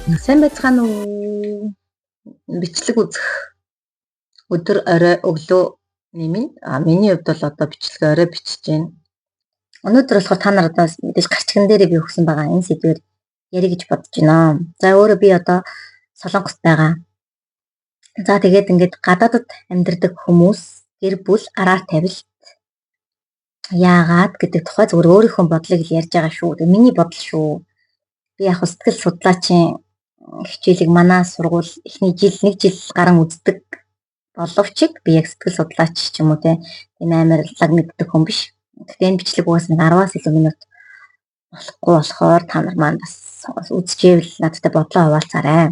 Сайн байцгаана уу? Бичлэг үзэх өдөр орой өглөө нэмэн. Миний хувьд бол одоо бичлэгээ орой бичиж байна. Өнөөдөр болохоор та нарадаас мэдээж гарчган дээрээ би өгсөн байгаа энэ сэдвээр ярих гэж бодож байна. За өөрөө би одоо Солонгост байгаа. За тэгээд ингээд гадаадд амьдардаг хүмүүс гэр бүл араар тавилт яагаад гэдэг тухай зөвхөн өөрийнхөө бодлыг л ярьж байгаа шүү. Миний бодол шүү. Би яг сэтгэл судлаачийн хичээлийг манай сургууль эхний жил 1 жил гарan үздэг боловч би яг сэтгэл судлаач ч юм уу тийм амар лаг мэддэг хүн биш. Гэхдээ энэ бичлэг угаас нэг 10-аас илүү минут болохгүй болохоор та нар маань бас үзчихвэл надтай бодлоо хуваалцаарай.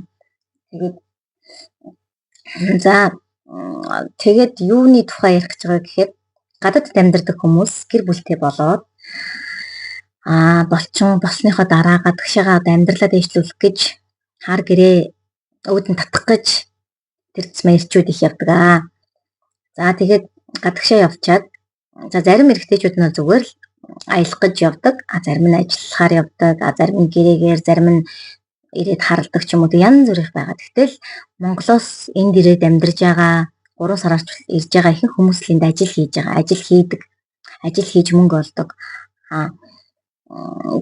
Тэгээд юуны тухай ярих гэж байгаа гэхээр гадаадд амьдардаг хүмүүс гэр бүлтэй болоод болчин болсныхоо дараа гадагшаага амьдралаа дэвшлүүлэх гэж хар гэрээ өөдөн татах гэж тэр зэсмээ ирчүүд их явдаг. За тэгээд гадагшаа явчаад зарим эрэгтэйчүүд нь зүгээр л аялах гэж явдаг, зарим нь ажиллахаар явдаг, зарим нь гэрээгээр, зарим нь ирээд харалдаг ч юм уу янз бүр их байгаа. Гэтэл Монголоос энд ирээд амьдарж байгаа 3 сараарч ирж байгаа ихэнх хүмүүс л энд ажил хийж байгаа, ажил хийдэг, ажил хийж мөнгө олдог.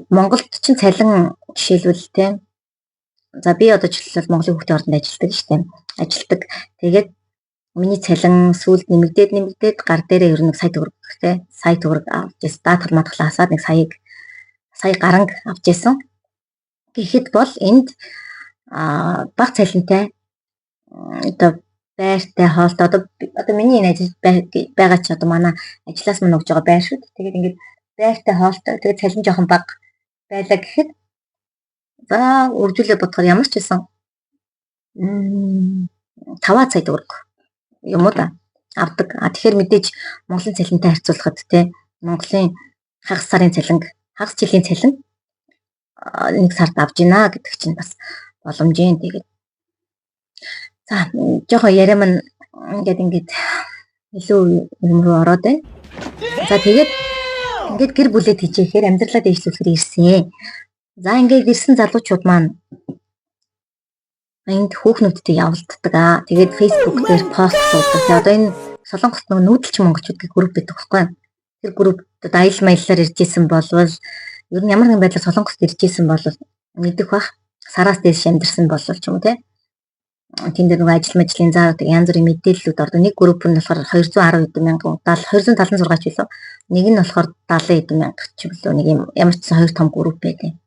Монголд чинь цалин жишээлбэл тийм. За би одоо жишээлбэл Монголын хүүхдийн ордонд ажилладаг шүү дээ. Ажилдаг. Тэгээд миний цалин сүүлд нэмэгдээд гар дээрээ ер нь 1 сая төгрөг тий. Сая төгрөг авч ирсэн. Даатгал матгалаа хасаад 1 сая гаранг авч ирсэн. Гэхэд бол энд бага цалинтай одоо байртай хоолтой одоо миний энэ ажил байгаа ч одоо манай ажлаас мань өгж байгаа байр шүү дээ. Тэгээд ингээд байртай хоолтой тэгээд цалин жоохон бага байлаа гэхэд за үржүүлээ бодохоор ямар ч байсан 5 сая төгрөг юм уу да авдаг. Тэгэхээр мэдээж Монголын цалинтай харьцуулахад те Монголын хагас сарын цалин хагас жилийн цалин 1 сард авж гинэ гэдэг чинь бас боломжийн. Тэгээд за жоохон яриа маань ингээд илүү юм руу ороод байна. За тэгээд ингээд гэр бүлээ тийчээхээр амьдралаа дэвшлүүлэхээр ирсэн. За ингээд ирсэн залуучууд маань энд хүүхнүүдтэй явуулдаг. Тэгээд Facebook дээр постлуудад одоо энэ Солонгост нөгөө нүүдэлч монголчууд гэх групп байдаг байхгүй. Тэр группд аял маяллаар ирж исэн болвол ер нь ямар нэгэн байдлаар Солонгост ирж исэн бол мэдэх бах. Сараас дээш амьдэрсэн болов ч юм уу те. Тэн дээр нөгөө ажлын заадаг янз бүрийн мэдээллүүд ордог. Нэг групп нь болохоор 210 хэдэн мянган 276 ч билүү. Нэг нь болохоор 70 хэдэн мянга ч билүү. Нэг юм ямар ч хоёр том групп байдаг.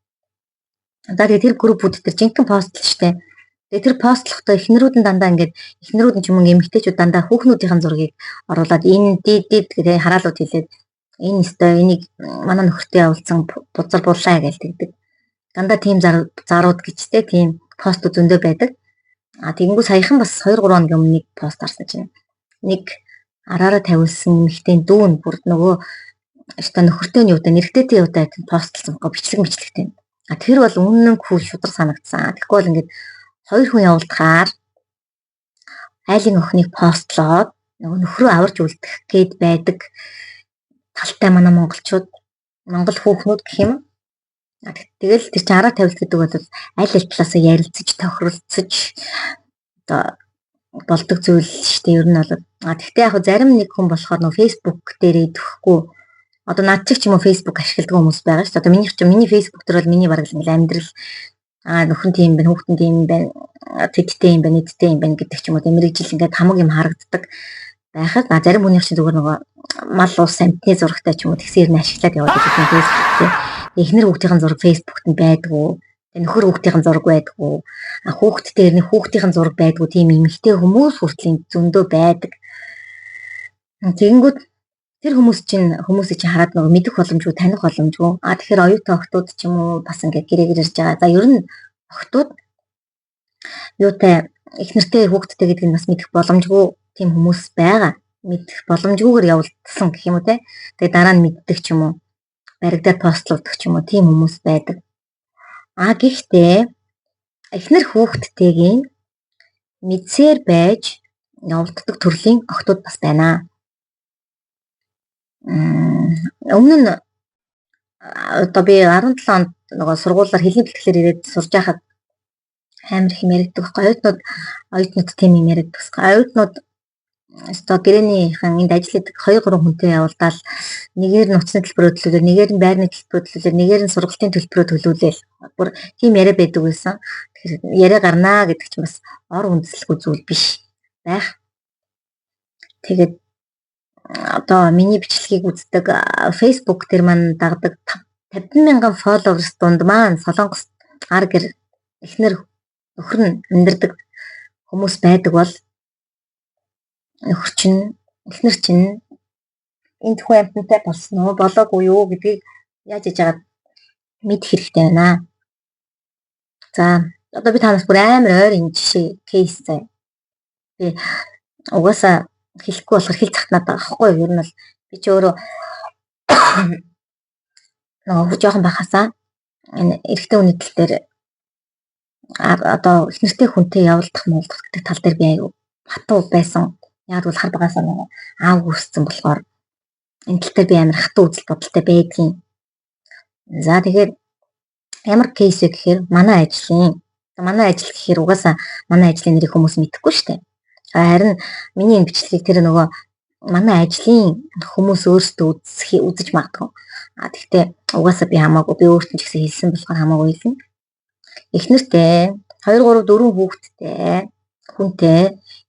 За тэгээд тэр группүүд дээр жинхэнэ постл штэ. Тэгээд тэр постлохдоо эхнэрүүд нь дандаа ингээд эхнэрүүд нь ч юм уу эмэгтэйчүүд дандаа хүүхнүүдийн зургийг оруулаад энэ дид гэдэг хараалууд хэлээд энэ өстой энийг манай нөхөртэй явуулсан бузар буллаа гэж тэгдэг. Дандаа тийм зарууд гэжтэй тийм постууд зөндөө байдаг. Тэгэнгүү саяхан бас 2-3 хоногийн өмнө нэг пост харсан чинь нэг араараа тавиулсан эмэгтэй дүүн бүр нөгөө өстой нөхөртэй нь юутай нэрхтээтэй юутай постлсон гоо бичлэгтэй. Тэр бол үнэн хүү шудар санагдсан. Тэгэхгүй бол ингээд 2 хүн явуулдахаар айлын охиныг постлоод нөгөө нөхрөө аварж үлдэх гээд байдаг талтай манай монголчууд монгол хүүхнүүд гэх юм. Тэгэл тэр чинь араа тавилт гэдэг бол аль талаасаа ярилцаж тохиролцож одоо болдог зүйл шүү дээ. Ер нь бол тэгтээ яг зарим нэг хүн болохоор нөгөө Facebook дээр идэхгүй одоо над ч юм уу Facebook ашигладаг хүмүүс байгаа шүү дээ. Одоо миний Facebook дээр бол миний бараг л амьдрал нөхөн тийм байна, хүүхдэн тийм байна, тэдтэй юм байна, эдтэй юм байна гэдэг ч юм уу тийм мэрэгжил ингээд хамаг юм харагддаг байхад зарим хүнийх чинь зүгээр нөгөө мал ус амтны зурагтай ч юм уу тэгсээр нь ашиглаад яваад байдаг юм Facebook тийм эхнэр хүүхдийн зураг Facebook-т нь байдгүй. Нөхөр хүүхдийн зураг байдгүй. Хүүхдтэй ирнэ хүүхдийн зураг байдгүй. Тийм эмэгтэй хүмүүс хүртлийн зөндөө байдаг. Тэгэнгүүт тэр хүмүүсийг чинь хараад нөгөө мэдэх боломжгүй, таних боломжгүй. Тэгэхээр оюутан охтууд ч юм уу бас ингээд гэрээгээр ирж байгаа. За ер нь охтууд юутай эхнэртэй хүүхдтэй гэдгийг бас мэдэх боломжгүй тийм хүмүүс байгаа. Мэдэх боломжгүйгээр явуулсан гэх юм уу те. Тэгээ дараа нь мэддэг ч юм уу. Баригдаад постлуулдаг ч юм уу тийм хүмүүс байдаг. Гэхдээ эхнэр хүүхдтэйгийн мэдсээр байж явуулдаг төрлийн охтууд бас байна. Өмнө нь одоо би 17 онд нөгөө сургуулиар хэлний бэлтгэлээр ирээд сурж байхад амар их яригддаг байхгүй. Оюутнууд тийм юм яригддаг байхгүй. Оюутнууд өстой гэрээнийхэн энд ажил хийдэг 2-3 хүнтэй явуулдаал нэгээр нь утасны төлбөрөө төлүүлээ, нэгээр нь байрны төлбөрөө төлүүлээ, нэгээр нь сургалтын төлбөрөө төлүүлээл. Бүр тийм яриа байдаг байсан. Тэгэхээр яриа гарнаа гэдэг чинь бас ор үндэслэхгүй зүйл биш байх. Тэгээд одоо миний бичлэгийг үздэг Facebook дээр маань дагдаг 50 мянган followers дунд маань Солонгос ар гэр эхнэр нөхөр нь амьдардаг хүмүүс байдаг бол эхнэр чинь энэ хүн амьтантай болсон уу болоогүй юу гэдгийг яаж хийж яагаад мэдэх хэрэгтэй байна. За одоо би танаас бүр амар ойр энэ жишээ кейс заяа. Би угаасаа хэлэхгүй болохоор хэл захтнаад байгаа байхгүй юу? Ер нь бол би ч өөрөө нөгөө жоохон бахасаа энэ эрэгтэй хүний тал дээр одоо эхнэртэй хүнтэй явуулдах муулдах гэдэг тал дээр би аюу хатуу байсан. Яг бол хар багасаа нөгөө аав үүссэн болохоор энэ тал дээр би амар хатуу үзэл бодолтой байдгийн. За тэгэхээр ямар кейс вэ гэхээр манай ажил гэхээр угаасаа манай ажлын нэрийг хүмүүс мэдэхгүй шүү дээ. Харин миний энэ бичлэгийг тэр нөгөө манай ажлын хүмүүс өөрсдөө үзэж магадгүй. Тэгтээ угаасаа би хамаагүй би өөртөө ч гэсэн хэлсэн болохоор хамаагүй хэлнэ. Эхнэртэй 2 3 4 хүнтэй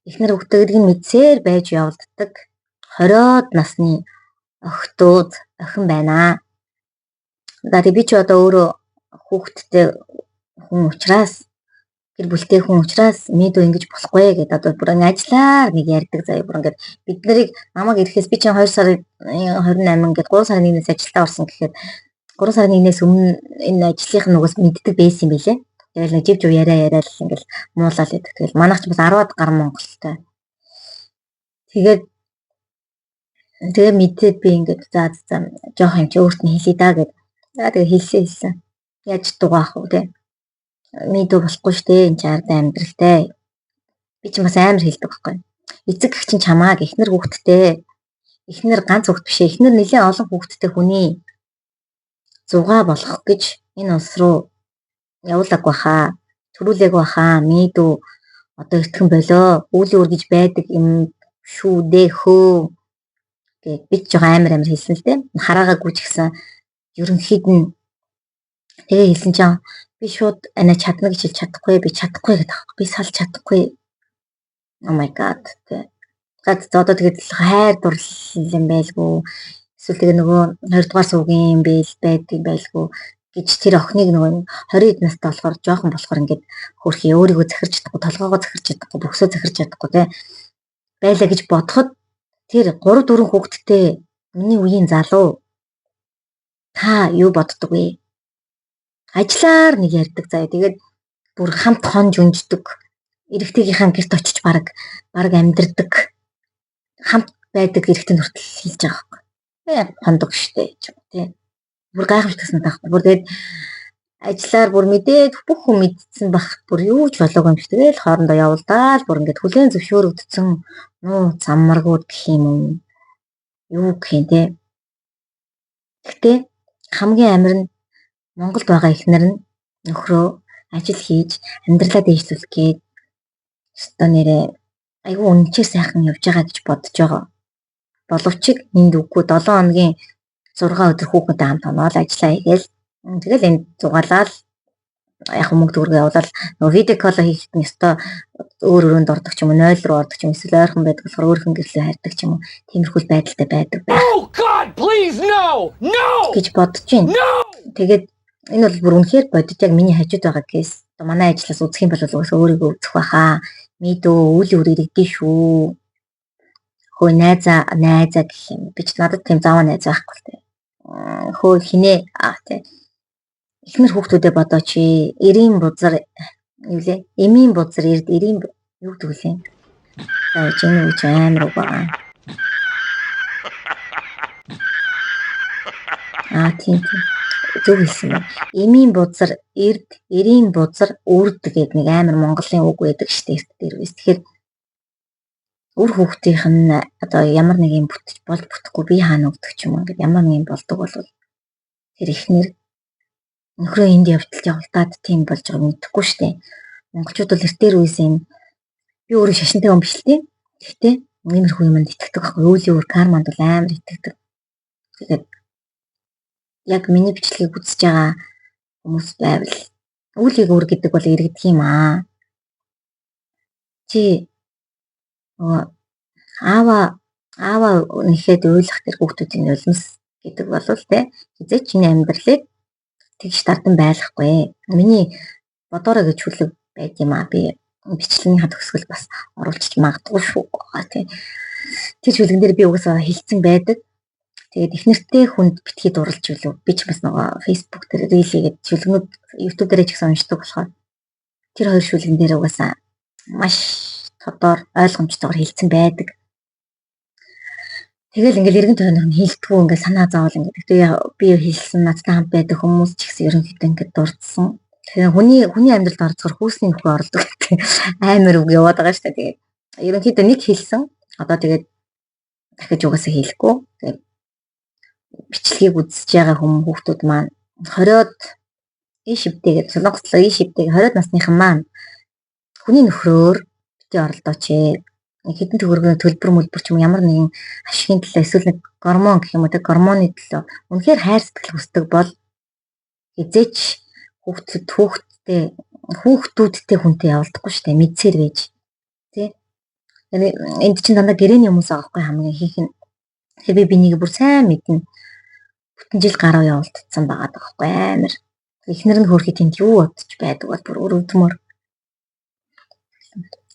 эхнэр хүүхдээ гэдгийг мэдсээр байж явуулдаг 20-од насны охин байна. За би ч одоо өөрөө хүүхдтэй хүн учраас гэр бүлтэй хүн учраас мэдөө ингэж болохгүй гэдэг одоо бүр ажиллаар нэг ярьдаг заяа бүр ингээд бид нарыг намайг ирэхээс би чинь 2 сарын 28 гээд 3 сарын 1-ээс ажилдаа орсон гэхэд 3 сарын 1-ээс өмнө энэ ажлынх нь угаас мэддэг байсан юм билээ. Тэгэл жив яриа л ингээл муулаад байдаг. Тэгэл манайх ч бас 10-аад гар Монголтой. Тэгээд мэдээд би ингээд за жоох юм чи өөрт нь хэлээ да гэд. За тэгээ хэлсэн. Яаж дугаах вэ те? Мэдөө болохгүй штэ энэ чинь ард амьдралтай. Би ч бас амар хэлдэг байхгүй. Эцэг гэх чинь чамааг эхнэр хүүхдтэй. Эхнэр ганц хүүхд биш. Эхнэр нэлээд олон хүүхдтэй хүний зугаа болох гэж энэ улс руу явуулаагүй хаа. Төрүүлээгүй хаа. Мэдөө одоо итгэн болоо. Үүлийн үр гэж байдаг юм шүү дээ хөө. Гэт би ч амар хэлсэн л дээ. Хараагаагүй ч гэсэн ерөнхийд нь тэгээ хэлсэн чинь би шууд чадна гэж хэлж чадахгүй би чадахгүй гэдэг. Би салж чадахгүй. Oh my god. Тэгээд одоо тэгээд хайр дурлал юм байлгүй. Эсвэл тэгээ нөгөө 20 дугаар суугийн юм байдаг байлгүй гэж тэр охиныг нөгөө 20-д настай болохоор жоохон болохоор ингээд хөрхий өөрийгөө захирч чадахгүй, толгоогоо захирч чадахгүй, бөксөө захирч чадахгүй те байлаа гэж бодоход тэр 3-4 хүүхэдтэй миний үеийн залуу та юу боддог вэ? Ажлаар нэг ярьдаг заяа. Тэгээд бүр хамт хонж унждаг. Эрэгтэйгийнхаа гэрт очиж баг амьдэрдэг. Хамт байдаг эрэгтэй нүртэл хэлж байгаа юм. Хондог штэ ч юм тий. Бүр гайхамшигтсан таахгүй. Бүр тэгээд ажлаар бүр мэдээд бүх хүн мэдсэн бах бүр юу ч болоогүй юм шиг тэгэл хоорондоо явуулдаал бүр ингээд хүлэн зөвшөөрөгдсөн заммаргууд гэх юм уу. Юу гэх юм те. Гэтэ хамгийн амир нь Монголд байгаа эхнэр нь нөхрөө ажил хийж амьдралаа дэвшлүүлэх гээд өстой нэрээ айгүй үнэчээ сайхан явж байгаа гэж бодож байгаа. Боловч энд үгүй 7 хоногийн 6 өдөр хүүхэнтэй хамт оноод ажиллаа хийгээл тэгэл энд зугаалаад яг мөнгө төгрөгөө явуулаад нөгөө видео колл хийхэд нь өстой өөр өрөөнд ордог ч юм уу 0 руу ордог ч юм эсвэл ойрхон байдаг болохоор өөрхөн гэрлээ хайрдаг ч юм уу тиймэрхүү байдалтай байдаг байх. Oh god please no гэж бодож байна. Тэгээд энэ бол бүр үнэхээр бодож яг миний хажууд байгаа кейс. Одоо манай ажлаас үзэх юм бол угаасаа өөрийгөө үзэх байхаа. Мэдөө үйл үрэрэгдэн шүү. Хөө найзаа гэх юм. Би ч надад тийм зааваа найз байхгүй л дээ. Хөө хинээ тий. Эхнэр хүүхдүүдэд бодооч. Эрийн бузар юу лээ? Эмийн бузар эрийн юу гэдэг вэ? За чинь үуч амар уу. Тийм. Зөв хэлсэн байна. Эмийн бузар эрийн бузар үрд гэдэг нэг амар Монголын үг байдаг шүү дээ. Дээрээс. Тэгэхээр үр хүүхдийнх нь одоо ямар нэг юм бүтэхгүй би хаана өгдөг ч юм уу ингээд ямар нэг юм болдог бол тэр эхнэр нөхрөө энд явдалд явуулдаад тийм болж байгааг мэдэхгүй шүү дээ. монголчууд бол эртээр үеэс юм би өөрөө шашинтай хүн биш л тийм. Гэхдээ иймэрхүү юмд итгэдэг байхгүй. Үүлийн үр карманд бол амар итгэдэг. Тэгээд яг миний бичлэгийг үзэж байгаа хүмүүс байвал үүлийн үр гэдэг бол иргэдэг юм аа. Чи аава нэхэд ойлгох тэр хүүхдүүдийн нулимс гэдэг бол тэ хизээ чиний амьдралыг тэгж тардан байлгахгүй. Миний бодорой гэж хүлэг байд юм аа. Би бичлэгийн төгсгөл бас оруулж магадгүй шүү. Тэр шүлгэн дээр би угаасаа хэлсэн байдаг. Тэгээд их нэртэй хүнд битгий дурлж билүү. Би ч бас нөгөө Facebook дээр рeel хийгээд шүлгэнүүд YouTube дээр ч гэсэн уншдаг болохоор тэр хоёр шүлгэн дээр угаасаа маш тодор ойлгомжтойгоор хэлсэн байдаг. Тэгэл ингээл эргэн тойрных нь хэлдэггүй ингээд санаа зовоол ингээд. Тэгээ би хэлсэн надтай хамт байдаг хүмүүс ч гэсэн ерөнхийдөө ингээд дурдсан. Тэгээ хүний амьдралд орцгоор хүүсний нөхөр ордог гэдэг амар үг яваад байгаа шүү дээ. Тэгээд ерөнхийдөө нэг хэлсэн. Одоо тэгээд дахиж угаасаа хэлэхгүй. Тэгээд бичлэгийг үзэж байгаа хүүхдүүд маань 20-од ишивтэйгээд солонгослоо ишивтэйг 20-од насныхан маань хүний нөхрөөр бити оролдооч хэдэн төгрөгийн төлбөр мөлбөр ч юм ямар нэгэн ашигын төлөө эсвэл нэг гормон гэх юм уу тэг гормоны төлөө үнэхээр хайр сэтгэл хүсдэг бол хизээч хүүхдүүдтэй хүнтэй явуулдаггүй шүү дээ мэдсээр байж тий энд чинь дандаа гэрээний хүмүүс байгаа хгүй хамгийн ихэнх нь тэгээ би нэг бүр сайн мэднэ бүтэн жил гараа явуулдсан байгаа даахгүй амар эхнэр нь хөрхи тэнд юу бодож байдаг бол бүр өрөвдмөр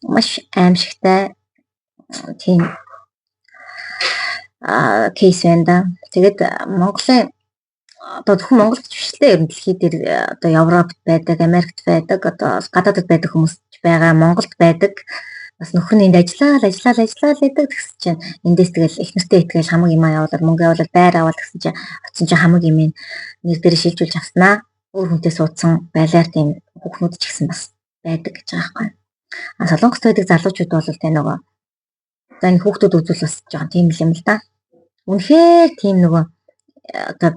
маш аимшигтай тийм кейс байна да. Тэгээд Монголын одоо зөвхөн Монголд ч биш л дээ ер нь дэлхийд дээр одоо Европт байдаг, Америкт байдаг, одоо гадаадд байдаг хүмүүс байгаа, Монголд байдаг. Бас нөхөр нь энд ажиллаад байдаг гэсэн чинь эндээс тэгэл их нэртэй итгэл хамаг юм явуулаад мөнгө явуулаад байр аваад гэсэн чинь очсон чинь хамаг юм нэр дээр шилжүүлж авснаа. Өөр хүнтэй суудсан байлаар тийм хүүхнүүд ч гэсэн бас байдаг гэж байгаа байхгүй. Солонгост байдаг залуучууд бол тэ нөгөө за энэ хүүхдүүд үзүүл бас жоохон тийм юм л да. Үнэхээр тийм нөгөө одоо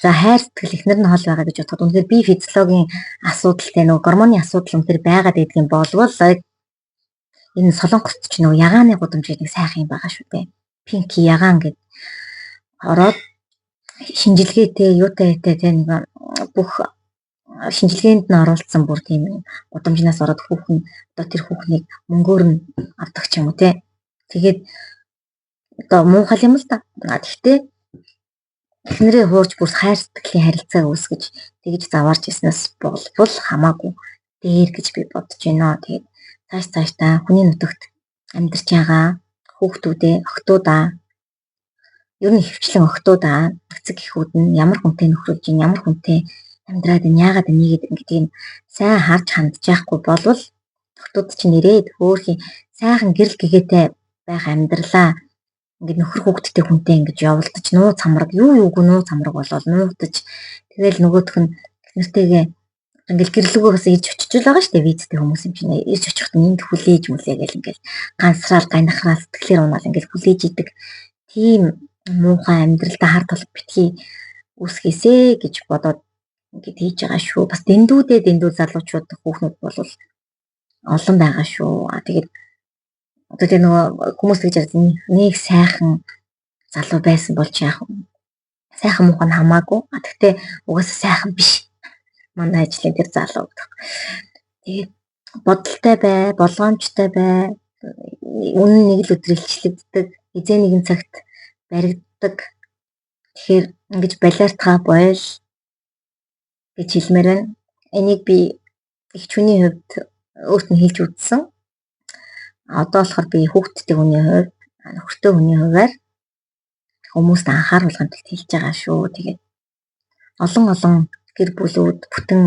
за хайр сэтгэл ихнэр нь хол байгаа гэж бодоход үнэхээр бие физиологийн асуудал тэ нөгөө гормоны асуудал үнэхээр байгаад байдаг юм болвол энэ солонгост ч нөгөө ягааны гудамжийг нэг сайхан юм байгаа шүү дээ. Пинки ягаан гэд ороод шинжилгээтэй юутай тэ нэг бүх шинжилгээнд нь оруулсан бүр тийм гудамжнаас ороод хүүхэн одоо тэр хүүхнийг мөнгөөр нь авдаг ч юм уу те. Тэгээд одоо муухай юм л да. Гэхдээ эхнэрээ хуурж бүр хайр сэтгэлийн харилцааг үүсгэж тэгж заваарч ирснээс болбол хамаагүй дээр гэж би бодож байна. Тэгээд цааш хүний нутагт амьдарч байгаа хүүхдүүдээ охтуудаа ер нь хөвчлэн охтуудаа эцэг эхүүд нь ямар хүнтэй нөхрөж ин ямар хүнтэй амьдраад энэ яагаад нэгээд ингэдэг нь сайн харж хандж яахгүй болвол охтууд чинь ирээд хөөхий сайхан гэрэл гэгээтэй байх амьдралаа ингээд нөхөр хүүхдтэй хүнтэй ингэж явуулдаж нууц хамраг юугүй нууц хамраг болоод нуудаж тэгэл нөгөөх нь нэртэйгээ ингээл гэрлүүгөө бас ирж очиж л байгаа шүү дээ визтэй хүмүүс юм чинь ирж очихт нь энд хүлээж мүлээгээл ингээл ганцраад ганахраа сэтгэлээр унаал ингээл хүлээж идэг тийм муухай амьдралдаа хар толг битгий үсгээсэ гэж бодоод ингээд хийж байгаа шүү. Бас дэндүү залуучууд хүүхнүүд бол олон байгаа шүү. Тэгээд одоо тэр нөгөө хүмүүс гэж ярьсан нэг сайхан залуу байсан болж яах вэ? Сайхан муухай нь хамаагүй. Гэхдээ угаасаа сайхан биш. Манай ажлын тэр залуу гэдэг. Тэгээд бодолтой бай, болгоомжтой бай. Үнэн нэг л өдөр илчлэгддэг. Эзэн нэгэн цагт баригддаг. Тэгэхээр ингэж балиартгаа бойл гэж хэлмээр байна. Энийг би их хүний хувьд өөрт нь хэлж үзсэн. Одоо болохоор би хүүхдтэй хүний хувьд, нөхөртэй хүний хувьар хүмүүст анхааруулганд хэлж байгаа шүү. Тэгээд олон гэр бүлүүд бүтэн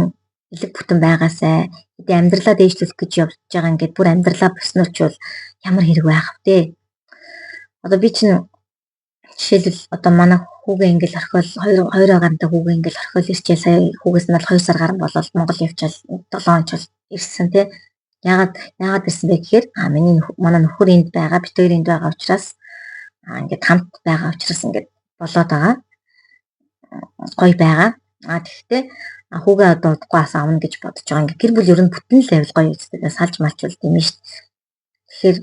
элэг бүтэн байгаасай. Хэдий амьдралаа дээшлүүлэх гэж явж байгаа ингээд бүр амьдралаа боснорчвол ямар хэрэг байх вэ? Одоо би чинь жишээлбэл одоо манай хүүгээ ингээл орхиол 2 гарантай хүүгээ ингээл орхиол ирчээ сая хүүгээс нь бол 2 сар гарan болоод Монгол явчаал 7 он ч ирсэн тий. Яагаад ирсэн бэ гэхээр манай нөхөр энд байгаа, бид хоёр энд байгаа учраас ингээд хамт байгаа учраас ингээд болоод байгаа. Гоё байгаа. Тэгэхдээ хүүгээ одоо удахгүй ас авна гэж бодож байгаа. Ингээ гэр бүл ер нь бүтэн л байвал гоё үстэй салж малчвал тийм ээ шүү дээ. Тэгэхээр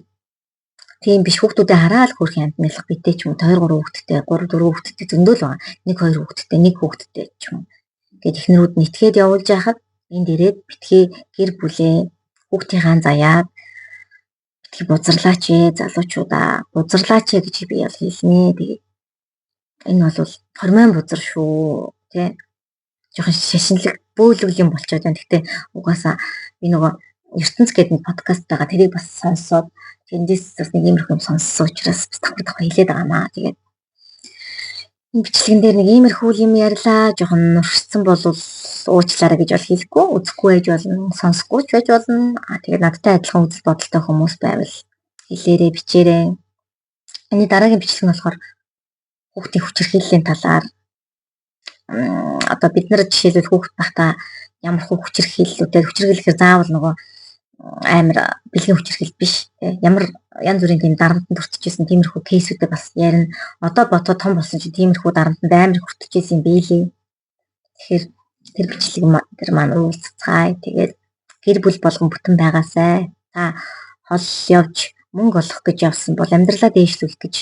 тийм биш хүүхдүүдээ хараад хөрх амтналах битээ ч юм уу 2 3 хүүхэдтэй 3 4 хүүхэдтэй зөндөө л байгаа. 1 2 хүүхэдтэй 1 хүүхэдтэй ч юм уу. Гэт эхнэрүүд нь итгээд явуулж яхад энд ирээд битгий гэр бүлээ хүүхдийнхаа заяад битгий бузарлаач залуучуудаа бузарлаач гэж би ял хэлнэ. Тэгээд энэ бол хормон бузар шүү тий. Жохон шашинлаг бөөлөг юм болчиход байна. Гэхдээ угаасаа би нөгөө ертөнц гэдэг нэг подкаст байгаа. Тэрийг бас сонсоод тэндээс бас нэг иймэрхүү юм сонссон учраас бас давхар хэлээд байгаамаа. Тэгээд энэ бичлэгэн дээр нэг иймэрхүү юм ярьлаа. Жохон нуршсан бол уучлаарай гэж бол хэлэхгүй, үзэхгүй байж болно, сонсохгүй ч байж болно. Тэгээд надтай адилхан үзэл бодолтой хүмүүс байвал хэлээрээ, бичээрээ. Эний дараагийн бичлэг нь болохоор хүүхдийн хүчирхийллийн талаар одоо бид нар жишээлбэл хүүхэд байхдаа ямар хүчирхийллүүдээр хүчирхийлэхээр заавал нөгөө амар бэлгийн хүчирхийл биш ямар янз бүрийн тийм дарамтанд хүртчихсэн тиймэрхүү кейсүүдээ бас ярина. Одоо бодоход том болсон чинь тиймэрхүү дарамтанд амар хүртчихсэн юм биелээ. Тэгэхээр тэр бичлэг тэр маань уулзцаая. Тэгээд гэр бүл болгон бүтэн байгаасай. Та хол явж мөнгө олох гэж явсан бол амьдралаа дээшлүүлэх гэж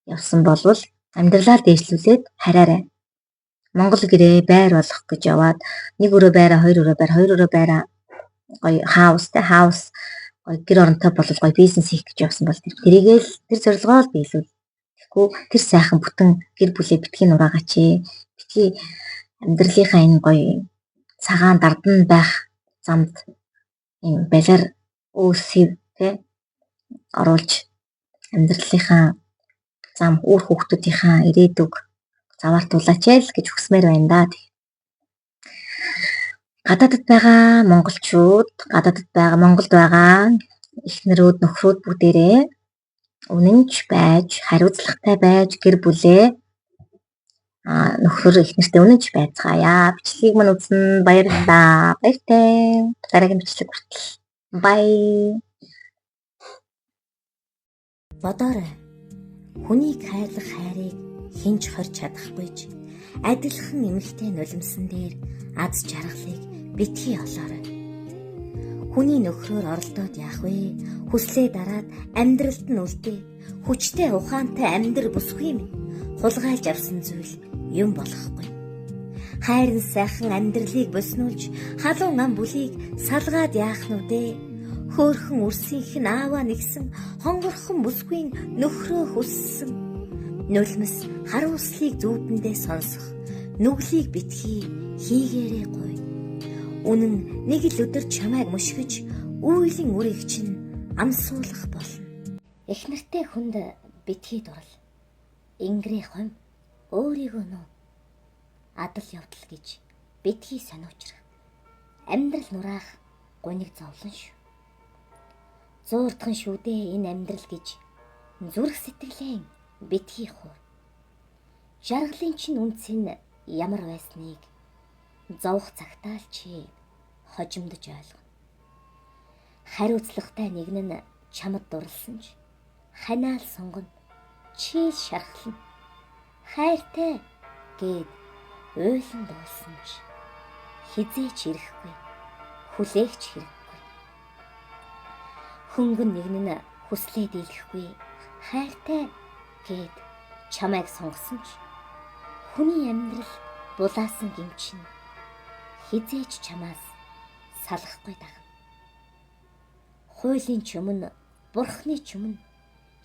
явсан болвол амьдралаа дээшлүүлээд хараарай. Монгол гэрээ байр болгох гэж яваад нэг өрөө байраа, хоёр өрөө байраа гоё хаус гоё гэр оронтой болол гоё бизнес хийх гэж явсан бол тэрийгэл тэр зорилгоо л биелүүл. Тэгэхгүй тэр сайхан бүтэн гэр бүлээ битгий нураагаач. Битгий амьдралынхаа энэ гоё цагаан дардан байх замд юм балиар өөсөв тэ оруулж амьдралынхаа зам үр хүүхдүүдийнхаа ирээдүг заваартуулаач л гэж хүсмээр байна да. Гадаадд байгаа монголчууд, гадаадд байгаа Монголд байгаа эхнэрүүд, нөхрүүд бүгдээрээ үнэнч байж, хариуцлагатай байж гэр бүлээ нөхөр эхнэртэй үнэнч байцгаая. Бичлэгийг мань үзсэн баярлалаа. Баяртай. Дараагийн бичлэг хүртэл. Бай. Бодоорой. Хүнийг хайрлах хайрыг хинч хорж чадахгүйж адилхан эмэгтэй нулимсан дээр аз жаргалыг битгий олоорой. Хүний нөхрөөр оролдоод яах вэ? Хүслээ дараад амьдралд нь үлдээ. Хүчтэй ухаантай амьдр бүсгүй минь хулгайлж авсан зүйл юм болохгүй. Хайрын сайхан амьдралыг боснуулж халуун ам бүлийг салгаад яах нүдэ? Хөөхөн үрсийнх нь ааваа нэгсэн хонгорхон бүсгүйн нөхрөө хүссэн. Нулимс харуулслыг зүудэндээ сонсох нүглийг битгий хийгээрээ гуй. Үнэн нэг л өдөр чамайг мушгиж үйлэн үрийг чинь амсуулах болно. Эхнэртэй хүнд битгий дурал. Ингрээ хом өөрийгөө нөө адал явдал гэж битгий сониучрах. Амьдрал нураах гуниг зовлон шүү. Зуурдхан шүү дээ энэ амьдрал гэж зүрх сэтгэлэн битгий хуу. Жаргалын чинь үнц нь ямар байсныг зовх цагтаа л чи хожимдож ойлгоно. Хариуцлагатай нэгэн нь чамд дурлсан ч ханиал сонгоно чи шархлана. Хайртай гээд уйлан дуулсан ч хизээч ирэхгүй хүлээгч хэрэггүй. Хөнгөн нэгэн нь хүслээ дийлэхгүй хайртай гээд чамайг сонгосон ч хүний амьдрал булаасан гимчин хизээч чамаас салахгүй даа. Хуулийн ч өмнө бурхны ч өмнө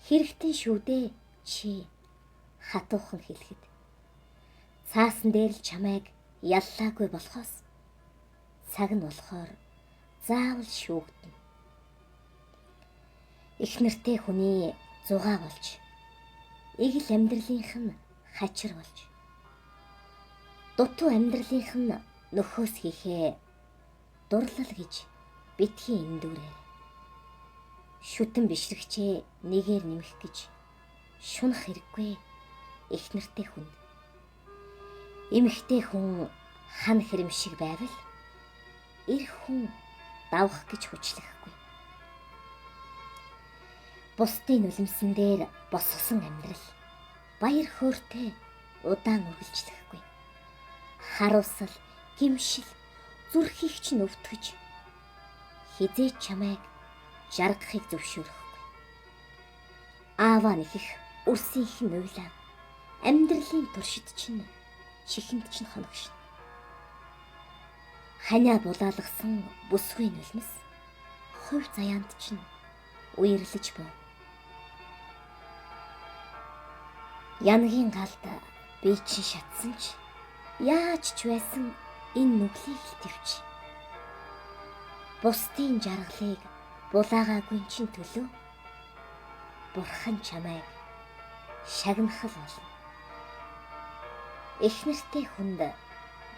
хэрэгтэй шүү дээ чи хатуухан хэлэхэд. Цаасан дээр л чамайг яллаагүй болохоос цаг нь болохоор заавал шүүгдэнэ. Их нэртэй хүний зугаа болж игэл амьдралынх нь хачир болж дутуу амьдралынх нь нөхөөс хийхээ дурлал гэж битгий эндүүрээ. Шүтэн бишрэгчээ нэгээр нэмэх гэж шунах хэрэггүй их нэртэй хүн. Эмэгтэй хүн хан хэрэм шиг байвал эр хүн давах гэж хүчлэхгүй. Бусдын нулимсан дээр босгосон амьдрал баяр хөөртэй удаан үргэлжлэхгүй. Харуусал гимшил зүрхийг ч нүвтгэж хизээч чамайг жаргахыг зөвшөөрөхгүй. Ааваа нэхэх үрсийнх нь уйлаа амьдралын туршид чинь чихэнд чинь хоногшин. Ханиа булаалгасан бүсгүй нулимс хувь заяанд чинь үерлэж бов. Янгийн галд би чинь шатсан ч яаж ч байсан энэ нүглийг төвч. Бусдын жаргалыг булаагаагүй чинь төлөө бурхан чамайг шагнахал болно. Эхнэртэй хүнд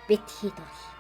битгий дуул.